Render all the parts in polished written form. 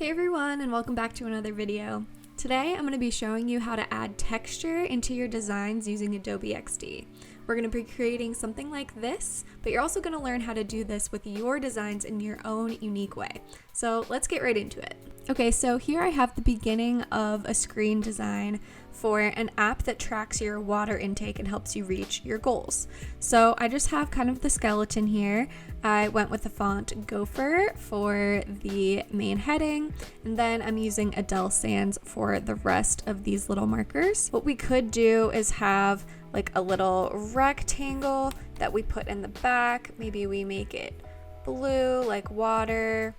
Hey everyone, and welcome back to another video. Today I'm going to be showing you how to add texture into your designs using Adobe XD. We're going to be creating something like this, but you're also going to learn how to do this with your designs in your own unique way. So let's get right into it. Okay, so here I have the beginning of a screen design for an app that tracks your water intake and helps you reach your goals. So I just have kind of the skeleton here. I went with the font Gopher for the main heading, and then I'm using Adele Sans for the rest of these little markers. What we could do is have like a little rectangle that we put in the back. Maybe we make it blue like water,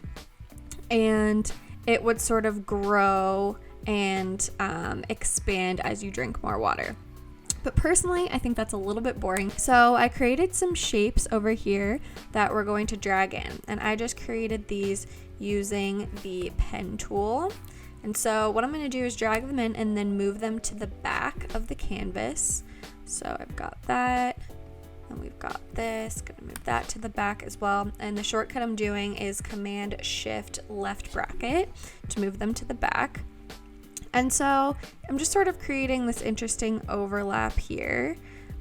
and it would sort of grow and expand as you drink more water. But personally, I think that's a little bit boring. So I created some shapes over here that we're going to drag in. And I just created these using the pen tool. And so what I'm going to do is drag them in and then move them to the back of the canvas. So I've got that. And we've got this, gonna move that to the back as well. And the shortcut I'm doing is Command Shift left bracket to move them to the back. And so I'm just sort of creating this interesting overlap here.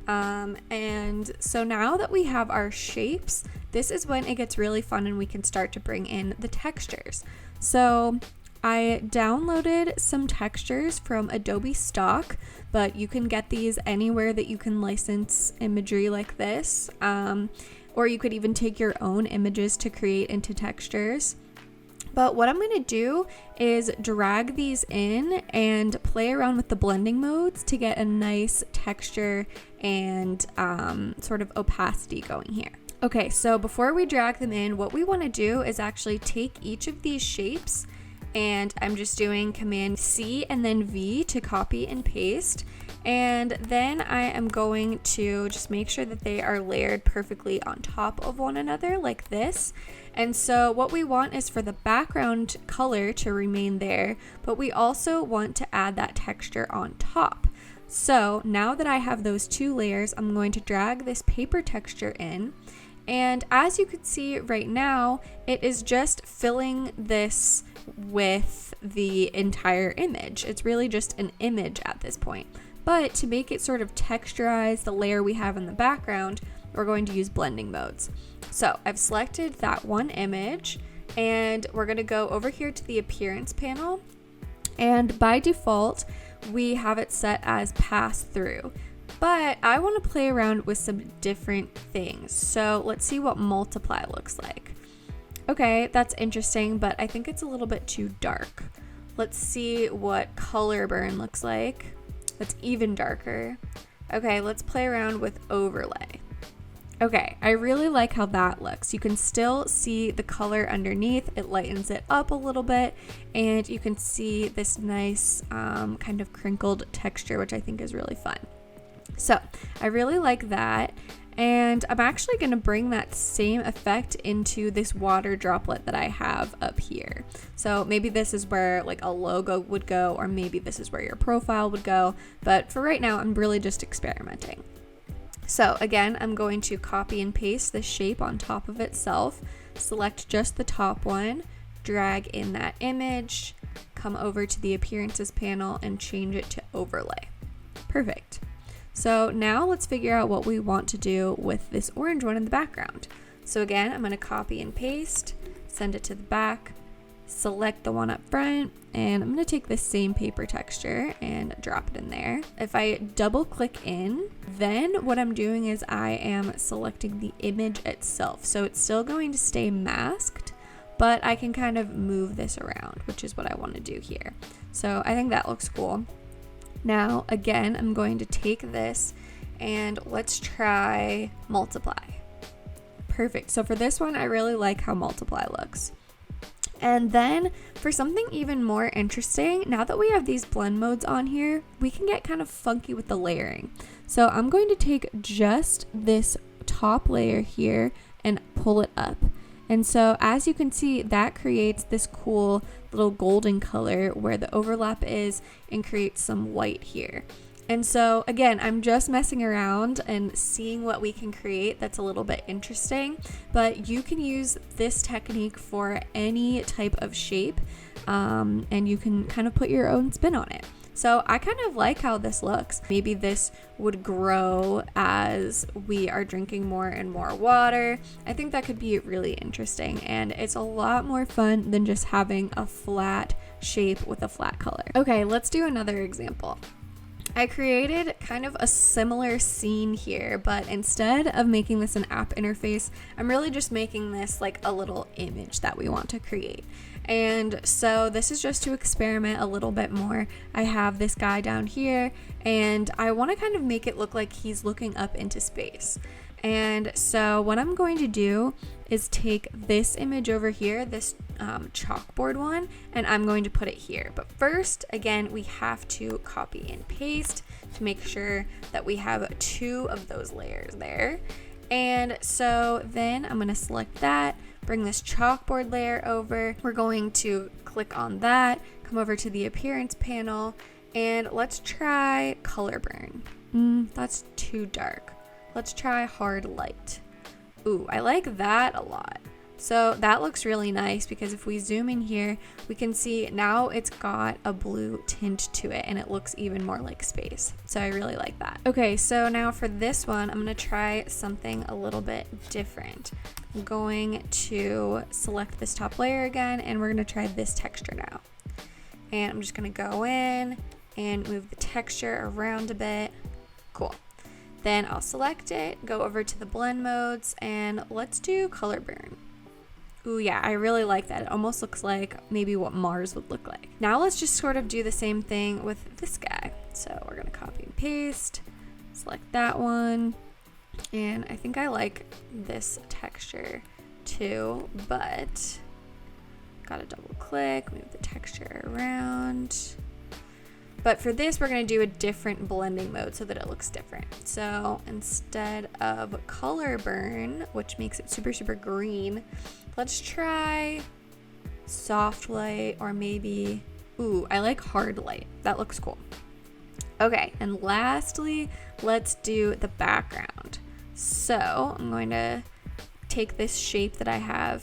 And so now that we have our shapes, this is when it gets really fun and we can start to bring in the textures. So I downloaded some textures from Adobe Stock, but you can get these anywhere that you can license imagery like this. Or you could even take your own images to create into textures. But what I'm going to do is drag these in and play around with the blending modes to get a nice texture and sort of opacity going here. Okay, so before we drag them in, what we want to do is actually take each of these shapes, and I'm just doing Command C and then V to copy and paste. And then I am going to just make sure that they are layered perfectly on top of one another like this. And so what we want is for the background color to remain there, but we also want to add that texture on top. So now that I have those two layers, I'm going to drag this paper texture in. And as you can see right now, it is just filling this with the entire image. It's really just an image at this point. But to make it sort of texturize the layer we have in the background, we're going to use blending modes. So I've selected that one image, and we're going to go over here to the appearance panel. And by default, we have it set as pass through. But I want to play around with some different things. So let's see what multiply looks like. Okay, that's interesting, but I think it's a little bit too dark. Let's see what color burn looks like. That's even darker. Okay, let's play around with overlay. Okay, I really like how that looks. You can still see the color underneath. It lightens it up a little bit, and you can see this nice kind of crinkled texture, which I think is really fun. So I really like that. And I'm actually going to bring that same effect into this water droplet that I have up here. So maybe this is where like a logo would go, or maybe this is where your profile would go. But for right now, I'm really just experimenting. So again, I'm going to copy and paste the shape on top of itself, select just the top one, drag in that image, come over to the appearances panel and change it to overlay. Perfect. So now let's figure out what we want to do with this orange one in the background. So again, I'm going to copy and paste, send it to the back, select the one up front, and I'm going to take this same paper texture and drop it in there. If I double click in, then what I'm doing is I am selecting the image itself. So it's still going to stay masked, but I can kind of move this around, which is what I want to do here. So I think that looks cool. Now, again, I'm going to take this and let's try multiply. Perfect. So for this one, I really like how multiply looks. And then for something even more interesting, now that we have these blend modes on here, we can get kind of funky with the layering. So I'm going to take just this top layer here and pull it up. And so as you can see, that creates this cool little golden color where the overlap is and creates some white here. And so again, I'm just messing around and seeing what we can create that's a little bit interesting, but you can use this technique for any type of shape, and you can kind of put your own spin on it. So I kind of like how this looks. Maybe this would grow as we are drinking more and more water. I think that could be really interesting, and it's a lot more fun than just having a flat shape with a flat color. Okay, let's do another example. I created kind of a similar scene here, but instead of making this an app interface, I'm really just making this like a little image that we want to create. And so this is just to experiment a little bit more. I have this guy down here, and I want to kind of make it look like he's looking up into space. And so what I'm going to do is take this image over here, this chalkboard one, and I'm going to put it here. But first, again, we have to copy and paste to make sure that we have 2 of those layers there. And so then I'm going to select that, bring this chalkboard layer over. We're going to click on that, come over to the appearance panel, and let's try color burn. That's too dark. Let's try hard light. Ooh, I like that a lot. So that looks really nice because if we zoom in here, we can see now it's got a blue tint to it and it looks even more like space. So I really like that. Okay, so now for this one, I'm gonna try something a little bit different. I'm going to select this top layer again, and we're gonna try this texture now. And I'm just gonna go in and move the texture around a bit. Cool. Then I'll select it, go over to the blend modes, and let's do color burn. Ooh, yeah, I really like that. It almost looks like maybe what Mars would look like. Now let's just sort of do the same thing with this guy. So we're gonna copy and paste, select that one, and I think I like this texture too, but gotta double click, move the texture around. But for this, we're going to do a different blending mode so that it looks different. So instead of color burn, which makes it super, super green, let's try soft light, or maybe, ooh, I like hard light. That looks cool. Okay, and lastly, let's do the background. So I'm going to take this shape that I have,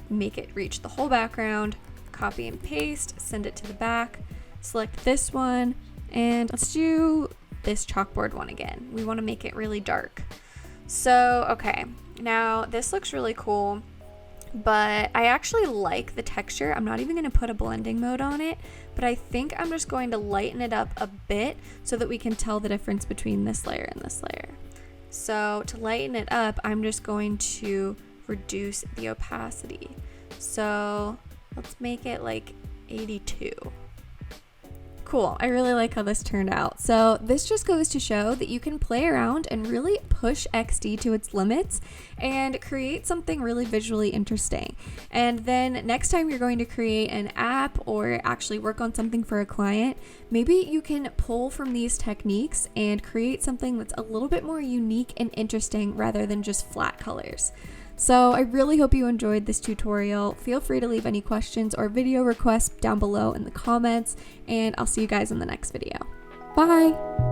make it reach the whole background, copy and paste, send it to the back. Select this one, and let's do this chalkboard one again. We want to make it really dark. So, okay, now this looks really cool, but I actually like the texture. I'm not even going to put a blending mode on it, but I think I'm just going to lighten it up a bit so that we can tell the difference between this layer and this layer. So to lighten it up, I'm just going to reduce the opacity. So let's make it like 82. Cool. I really like how this turned out. So this just goes to show that you can play around and really push XD to its limits and create something really visually interesting. And then next time you're going to create an app or actually work on something for a client, maybe you can pull from these techniques and create something that's a little bit more unique and interesting rather than just flat colors. So I really hope you enjoyed this tutorial. Feel free to leave any questions or video requests down below in the comments, and I'll see you guys in the next video. Bye!